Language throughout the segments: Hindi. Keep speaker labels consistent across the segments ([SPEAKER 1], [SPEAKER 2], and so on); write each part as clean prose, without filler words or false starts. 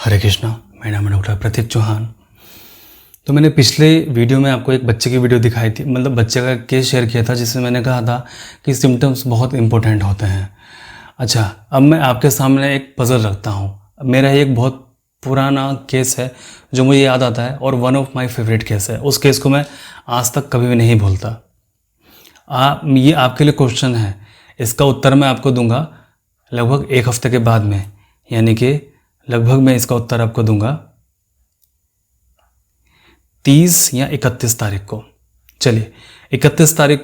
[SPEAKER 1] हरे कृष्णा। मेरा नाम है डॉक्टर प्रतीक चौहान। तो मैंने पिछले वीडियो में आपको एक बच्चे की वीडियो दिखाई थी, मतलब बच्चे का केस शेयर किया था, जिसमें मैंने कहा था कि सिम्टम्स बहुत इंपॉर्टेंट होते हैं। अच्छा, अब मैं आपके सामने एक पज़ल रखता हूँ। मेरा एक बहुत पुराना केस है जो मुझे याद आता है और one of my favourite case है। उस केस को मैं आज तक कभी भी नहीं भूलता। ये आपके लिए क्वेश्चन है, इसका उत्तर मैं आपको दूंगा लगभग एक हफ्ते के बाद में, यानी कि लगभग मैं इसका उत्तर आपको दूंगा 30 या 31 तारीख को। चलिए, 31 तारीख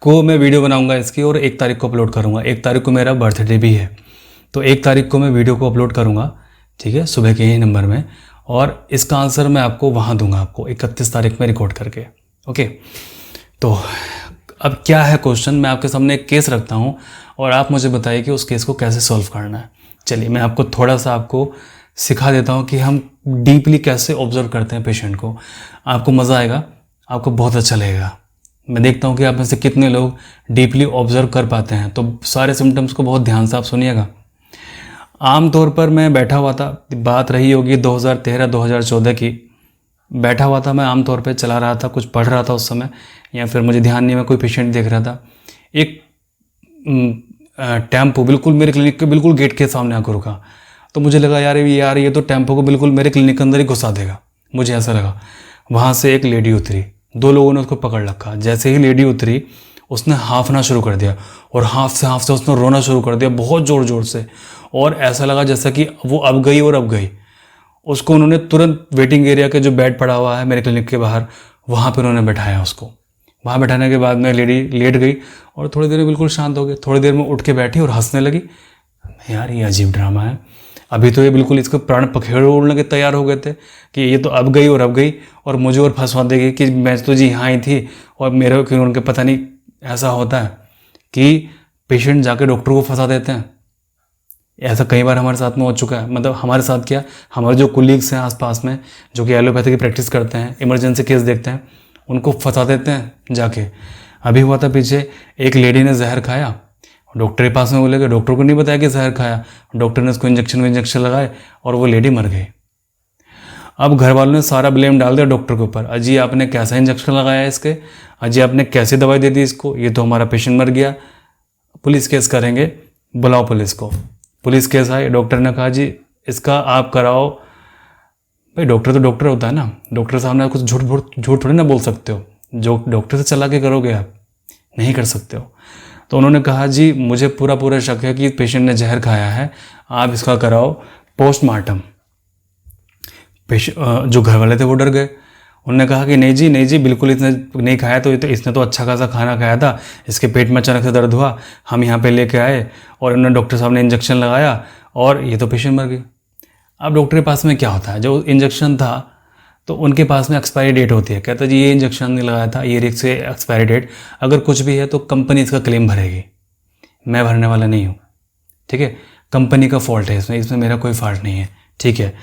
[SPEAKER 1] को मैं वीडियो बनाऊंगा इसकी और 1 तारीख को अपलोड करूंगा। 1 तारीख को मेरा बर्थडे भी है, तो 1 तारीख को मैं वीडियो को अपलोड करूंगा, ठीक है, सुबह के ही नंबर में। और इसका आंसर मैं आपको वहाँ दूंगा, आपको 31 तारीख में रिकॉर्ड करके। ओके, तो अब क्या है क्वेश्चन, मैं आपके सामने एक केस रखता हूँ और आप मुझे बताइए कि उस केस को कैसे सॉल्व करना है। चलिए, मैं आपको थोड़ा सा आपको सिखा देता हूँ कि हम डीपली कैसे ऑब्जर्व करते हैं पेशेंट को। आपको मज़ा आएगा, आपको बहुत अच्छा लगेगा। मैं देखता हूँ कि आप में से कितने लोग डीपली ऑब्जर्व कर पाते हैं। तो सारे सिम्टम्स को बहुत ध्यान से आप सुनिएगा। आमतौर पर मैं बैठा हुआ था, बात रही होगी 2013-2014 की। बैठा हुआ था मैं, आमतौर पे चला रहा था, कुछ पढ़ रहा था उस समय, या फिर मुझे ध्यान नहीं, मैं कोई पेशेंट देख रहा था। एक टेम्पो बिल्कुल मेरे क्लिनिक के बिल्कुल गेट के सामने आकर रुका। तो मुझे लगा यार ये तो टेम्पो को बिल्कुल मेरे क्लिनिक के अंदर ही घुसा देगा, मुझे ऐसा लगा। वहाँ से एक लेडी उतरी, 2 लोगों ने उसको पकड़ रखा। जैसे ही लेडी उतरी, उसने हाफना शुरू कर दिया और हाफ से उसने रोना शुरू कर दिया, बहुत ज़ोर ज़ोर से। और ऐसा लगा जैसा कि वो अब गई और अब गई। उसको उन्होंने तुरंत वेटिंग एरिया के जो बेड पड़ा हुआ है मेरे क्लिनिक के बाहर, वहाँ पर उन्होंने बैठाया उसको। वहाँ बैठाने के बाद में लेडी लेट गई और थोड़ी देर में बिल्कुल शांत हो गई। थोड़ी देर में उठ के बैठी और हंसने लगी। यार, ये अजीब ड्रामा है। अभी तो ये बिल्कुल इसको प्राण पखेड़ उड़ने के तैयार हो गए थे कि ये तो अब गई और अब गई और मुझे और फंसवा देगी कि मैं तो जी यहाँ ही थी और मेरे को उनके पता नहीं। ऐसा होता है कि पेशेंट जाके डॉक्टर को फंसा देते हैं। ऐसा कई बार हमारे साथ में हो चुका है। मतलब हमारे साथ क्या, हमारे जो कोलीग्स हैं आसपास में जो कि एलोपैथी की प्रैक्टिस करते हैं, इमरजेंसी केस देखते हैं, उनको फंसा देते हैं जाके। अभी हुआ था पीछे, एक लेडी ने जहर खाया, डॉक्टर के पास में बोले कि डॉक्टर को नहीं बताया कि जहर खाया। डॉक्टर ने उसको इंजेक्शन लगाए और वो लेडी मर गई। अब घर वालों ने सारा ब्लेम डाल दिया डॉक्टर के ऊपर। अजी आपने कैसा इंजेक्शन लगाया इसके, अजी आपने कैसी दवाई दे दी इसको, ये तो हमारा पेशेंट मर गया, पुलिस केस करेंगे, बुलाओ पुलिस को। पुलिस केस आई, डॉक्टर ने कहा जी इसका आप कराओ। भाई डॉक्टर तो डॉक्टर होता है ना, डॉक्टर सामने आप कुछ झूठ थोड़ी ना बोल सकते हो। जो डॉक्टर से चला के करोगे आप नहीं कर सकते हो। तो उन्होंने कहा जी मुझे पूरा शक है कि पेशेंट ने जहर खाया है, आप इसका कराओ पोस्टमार्टम। जो घर वाले थे वो डर गए। उन्होंने कहा कि नहीं जी बिल्कुल इसने नहीं खाया, तो इसने तो अच्छा खासा खाना खाया था, इसके पेट में अचानक से दर्द हुआ, हम यहाँ पे लेके आए और उन्होंने डॉक्टर साहब ने इंजेक्शन लगाया और ये तो पेशेंट मर गई। अब डॉक्टर के पास में क्या होता है, जो इंजेक्शन था तो उनके पास में एक्सपायरी डेट होती है। कहता है जी ये इंजेक्शन नहीं लगाया था, ये रिक्स से एक्सपायरी डेट, अगर कुछ भी है तो कंपनी इसका क्लेम भरेगी, मैं भरने वाला नहीं हूँ, ठीक है, कंपनी का फॉल्ट है इसमें मेरा कोई फॉल्ट नहीं है, ठीक है।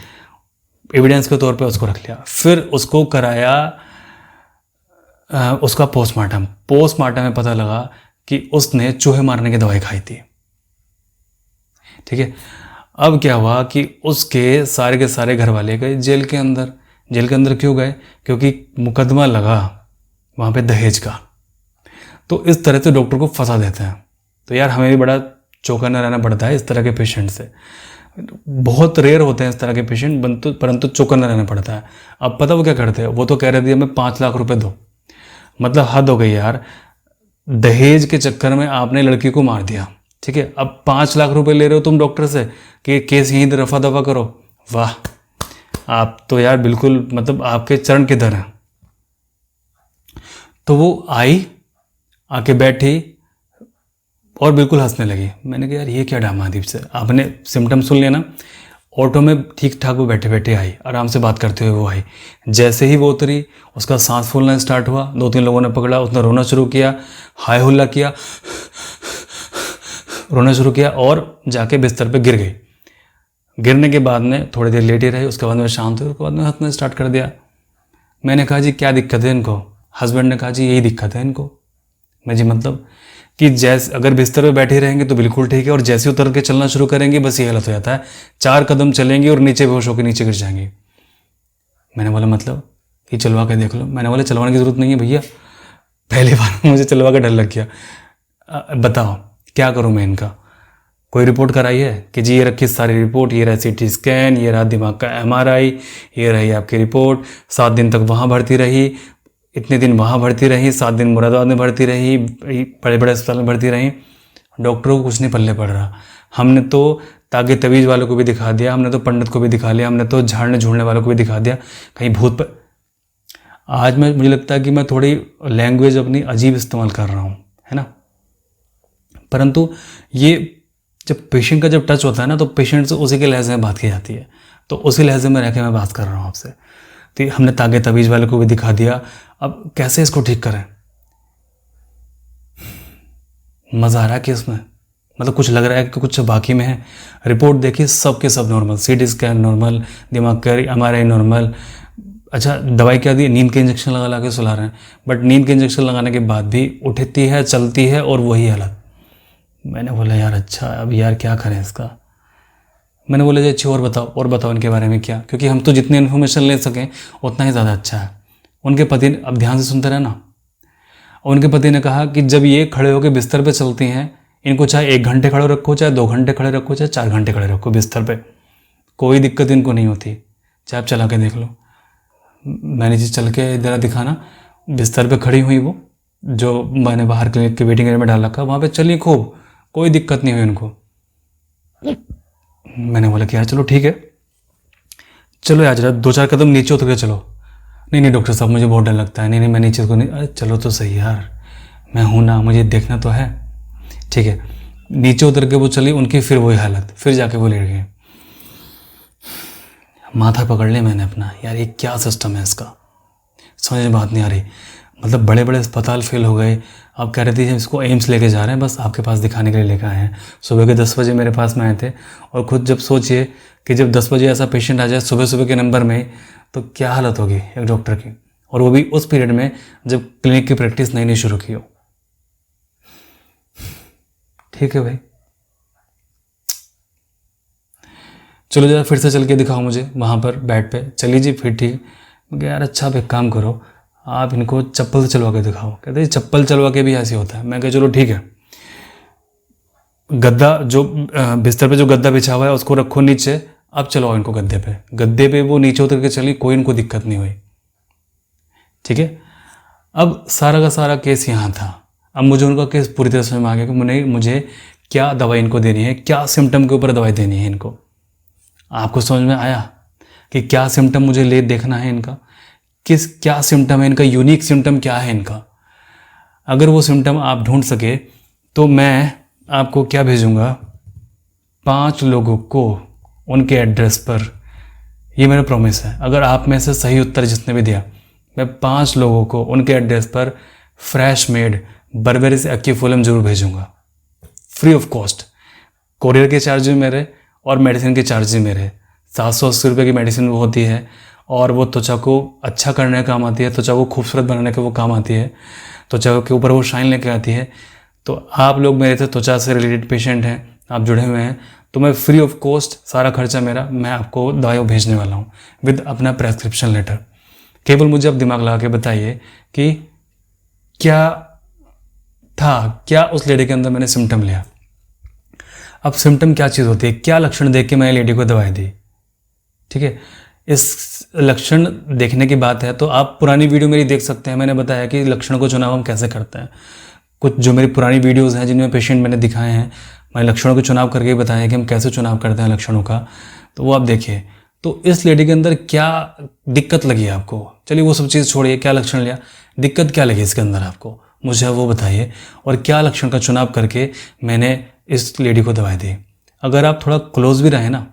[SPEAKER 1] एविडेंस के तौर पे उसको रख लिया। फिर उसको कराया उसका पोस्टमार्टम में पता लगा कि उसने चूहे मारने की दवाई खाई थी, ठीक है। अब क्या हुआ कि उसके सारे के सारे घर वाले गए जेल के अंदर। जेल के अंदर क्यों गए, क्योंकि मुकदमा लगा वहाँ पे दहेज का। तो इस तरह से डॉक्टर को फंसा देते हैं। तो यार हमें भी बड़ा चौकन्ना रहना पड़ता है इस तरह के पेशेंट से। बहुत रेयर होते हैं इस तरह के पेशेंट, परंतु चौकन्ना रहना पड़ता है। अब पता वो क्या करते हैं, वो तो कह रहे थे हमें 5 लाख रुपए दो। मतलब हद हो गई यार, दहेज के चक्कर में आपने लड़की को मार दिया, ठीक है। अब 5 लाख रुपए ले रहे हो तुम डॉक्टर से कि केस यहीं रफा दफा करो। वाह, आप तो यार बिल्कुल, मतलब आपके चरण किधर हैं। तो वो आई, आके बैठी और बिल्कुल हंसने लगी। मैंने कहा यार ये क्या ड्रामा अजीब से, आपने सिम्टम सुन लिया ना। ऑटो में ठीक ठाक वो बैठे बैठे आई, आराम से बात करते हुए वो आई। जैसे ही वो उतरी, उसका सांस फूलना स्टार्ट हुआ, 2-3 लोगों ने पकड़ा, उसने रोना शुरू किया, हाय हुल्ला किया, रोना शुरू किया और जाके बिस्तर पे गिर गई। गिरने के बाद में थोड़ी देर लेटी रही, उसके बाद में शांत हुई, उसके बाद में हंसना स्टार्ट कर दिया। मैंने कहा जी क्या दिक्कत है इनको। हस्बैंड ने कहा जी यही दिक्कत है इनको। मैं जी मतलब कि जैसे अगर बिस्तर पे बैठे रहेंगे तो बिल्कुल ठीक है, और जैसे उतर के चलना शुरू करेंगे बस ये हालत हो जाता है, 4 कदम चलेंगे और नीचे बेहोश होकर नीचे गिर जाएंगे। मैंने बोला मतलब कि चलवा के देख लो। मैंने बोला चलवाने की ज़रूरत नहीं है भैया, पहली बार मुझे चलवा के डर लग गया। बताओ क्या करूँ मैं इनका? कोई रिपोर्ट कराई है कि जी ये रखी सारी रिपोर्ट, ये रहा CT स्कैन, ये रहा दिमाग का MRI, ये रही आपकी रिपोर्ट, 7 दिन तक वहाँ भर्ती रही, इतने दिन वहाँ भर्ती रही, 7 दिन मुरादाबाद में भर्ती रही, बड़े बड़े अस्पताल में भर्ती रही। डॉक्टरों को कुछ नहीं पल्ले पड़ रहा। हमने तो तागे तवीज़ वालों को भी दिखा दिया, हमने तो पंडित को भी दिखा लिया, हमने तो झाड़ने झूड़ने वालों को भी दिखा दिया, कहीं भूत पर। आज मुझे लगता है कि मैं थोड़ी लैंग्वेज अपनी अजीब इस्तेमाल कर रहा हूँ, है ना, परंतु ये जब पेशेंट का जब टच होता है ना तो पेशेंट से उसी के लहजे में बात की जाती है, तो उसी लहजे में रह के मैं बात कर रहा हूँ आपसे। तो हमने तागे तवीज़ वाले को भी दिखा दिया, अब कैसे इसको ठीक करें? मज़ा आ रहा है कि इसमें मतलब कुछ लग रहा है कि कुछ बाकी में है। रिपोर्ट देखिए सब के सब नॉर्मल, CT स्कैन नॉर्मल, दिमाग का MRI नॉर्मल। अच्छा दवाई क्या दी? नींद के इंजेक्शन लगा के सुला रहे हैं, बट नींद के इंजेक्शन लगाने के बाद भी उठती है, चलती है और वही हालत। मैंने बोला यार अच्छा अब यार क्या करें इसका? मैंने बोला जी अच्छी और बताओ इनके बारे में क्या, क्योंकि हम तो जितनी इन्फॉर्मेशन ले सकें उतना ही ज़्यादा अच्छा है। उनके पति ने, अब ध्यान से सुनते रहे ना, उनके पति ने कहा कि जब ये खड़े होकर बिस्तर पे चलती हैं, इनको चाहे 1 घंटे खड़े रखो, चाहे 2 घंटे खड़े रखो, चाहे 4 घंटे खड़े रखो बिस्तर पे, कोई दिक्कत इनको नहीं होती। चाहे आप चला के देख लो। मैंने जी चल के जरा दिखाना, बिस्तर पे खड़ी हुई वो, जो मैंने बाहर क्लिनिक के वेटिंग एरिया में डाल रखा, वहाँ पे चली खूब, कोई दिक्कत नहीं हुई उनको। मैंने बोला कि यार चलो ठीक है, चलो यार जरा 2-4 कदम नीचे उतर के चलो। नहीं डॉक्टर साहब मुझे बहुत डर लगता है, नहीं मैं नीचे को नहीं। अरे चलो तो सही यार, मैं हूँ ना, मुझे देखना तो है। ठीक है, नीचे उतर के वो चली, उनकी फिर वही हालत, फिर जाके वो लेट गए। माथा पकड़ लिया मैंने अपना, यार ये क्या सिस्टम है इसका, समझ में बात नहीं आ रही। मतलब बड़े बड़े अस्पताल फेल हो गए, आप कह रहे थे इसको एम्स लेके जा रहे हैं, बस आपके पास दिखाने के लिए लेकर आए हैं। सुबह के 10 बजे मेरे पास में आए थे, और खुद जब सोचिए कि जब 10 बजे ऐसा पेशेंट आ जाए सुबह सुबह के नंबर में, तो क्या हालत होगी एक डॉक्टर की, और वो भी उस पीरियड में जब क्लिनिक की प्रैक्टिस नई नई शुरू की हो। ठीक है भाई, चलो जरा फिर से चल के दिखाओ मुझे वहाँ पर बेड पे। चलिए जी फिर ठीक। मैं कहा यार अच्छा आप एक काम करो, आप इनको चप्पल से चलवा के दिखाओ। कहते हैं चप्पल चलवा के भी ऐसे होता है। मैं कहा चलो ठीक है, गद्दा जो बिस्तर पे जो गद्दा बिछा हुआ है उसको रखो नीचे, अब चलवाओ इनको गद्दे पे। गद्दे पे वो नीचे उतर के चली, कोई इनको दिक्कत नहीं हुई। ठीक है, अब सारा का सारा केस यहाँ था। अब मुझे उनका केस पूरी तरह समझ में आ गया कि मुझे क्या दवाई इनको देनी है, क्या सिम्टम के ऊपर दवाई देनी है इनको। आपको समझ में आया कि क्या सिम्टम मुझे ले देखना है इनका, क्या सिम्टम है इनका, यूनिक सिम्टम क्या है इनका। अगर वो सिम्टम आप ढूंढ सके तो मैं आपको क्या भेजूंगा, 5 लोगों को उनके एड्रेस पर, ये मेरा प्रॉमिस है। अगर आप में से सही उत्तर जिसने भी दिया, मैं 5 लोगों को उनके एड्रेस पर फ्रेश मेड बर्बेरिस एक्यूफोलियम जरूर भेजूंगा, फ्री ऑफ कॉस्ट। कोरियर के चार्ज भी मेरे और मेडिसिन के चार्ज भी मेरे। 780 रुपये की मेडिसिन वो होती है, और वो त्वचा को अच्छा करने का काम आती है, त्वचा को खूबसूरत बनाने के वो काम आती है, त्वचा के ऊपर वो शाइन लेके आती है। तो आप लोग मेरे से त्वचा से रिलेटेड पेशेंट हैं, आप जुड़े हुए हैं, तो मैं फ्री ऑफ कॉस्ट, सारा खर्चा मेरा, मैं आपको दवाई भेजने वाला हूँ विद अपना प्रेस्क्रिप्शन लेटर। केवल मुझे अब दिमाग लगा के बताइए कि क्या था, क्या उस लेडी के अंदर मैंने सिम्टम लिया। अब सिम्टम क्या चीज़ होती है, क्या लक्षण देख के मैंने लेडी को दवाई दी। ठीक है, इस लक्षण देखने की बात है तो आप पुरानी वीडियो मेरी देख सकते हैं। मैंने बताया कि लक्षण को चुनाव हम कैसे करते हैं। कुछ जो मेरी पुरानी वीडियोस हैं जिनमें पेशेंट मैंने दिखाए हैं, मैंने लक्षणों के चुनाव करके बताया कि हम कैसे चुनाव करते हैं लक्षणों का, तो वो आप देखिए। तो इस लेडी के अंदर क्या दिक्कत लगी आपको, चलिए वो सब चीज़ छोड़िए, क्या लक्षण लिया, दिक्कत क्या लगी इसके अंदर आपको, मुझे वो बताइए, और क्या लक्षण का चुनाव करके मैंने इस लेडी को दवाई दी। अगर आप थोड़ा क्लोज भी रहे ना,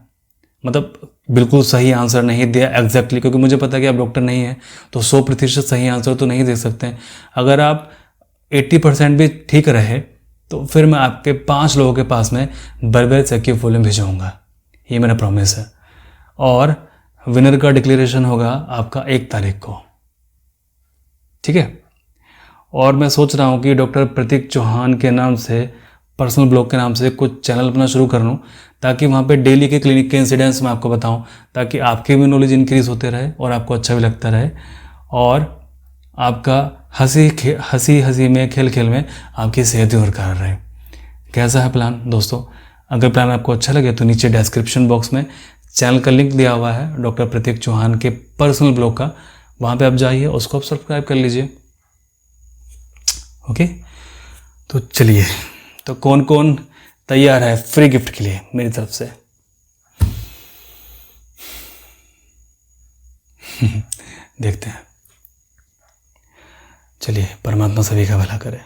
[SPEAKER 1] मतलब बिल्कुल सही आंसर नहीं दिया एग्जैक्टली, क्योंकि मुझे पता है कि आप डॉक्टर नहीं हैं तो 100% सही आंसर तो नहीं दे सकते हैं। अगर आप 80% भी ठीक रहे तो फिर मैं आपके 5 लोगों के पास में बर्बेरिस एक्यूफोलियम भिजवाऊंगा, ये मेरा प्रॉमिस है। और विनर का डिक्लेरेशन होगा आपका 1 तारीख को। ठीक है, और मैं सोच रहा हूँ कि डॉक्टर प्रतीक चौहान के नाम से, पर्सनल ब्लॉग के नाम से कुछ चैनल अपना शुरू कर लूँ, ताकि वहाँ पे डेली के क्लिनिक के इंसिडेंट्स मैं आपको बताऊँ, ताकि आपकी भी नॉलेज इंक्रीज़ होते रहे और आपको अच्छा भी लगता रहे, और आपका हंसी में, खेल खेल में आपकी सेहत भी बरकरार रहे। कैसा है प्लान दोस्तों? अगर प्लान आपको अच्छा लगे तो नीचे डिस्क्रिप्शन बॉक्स में चैनल का लिंक दिया हुआ है डॉक्टर प्रतीक चौहान के पर्सनल ब्लॉग का, वहाँ पे आप जाइए, उसको आप सब्सक्राइब कर लीजिए। ओके, तो चलिए, तो कौन कौन तैयार है फ्री गिफ्ट के लिए मेरी तरफ से? देखते हैं। चलिए, परमात्मा सभी का भला करे।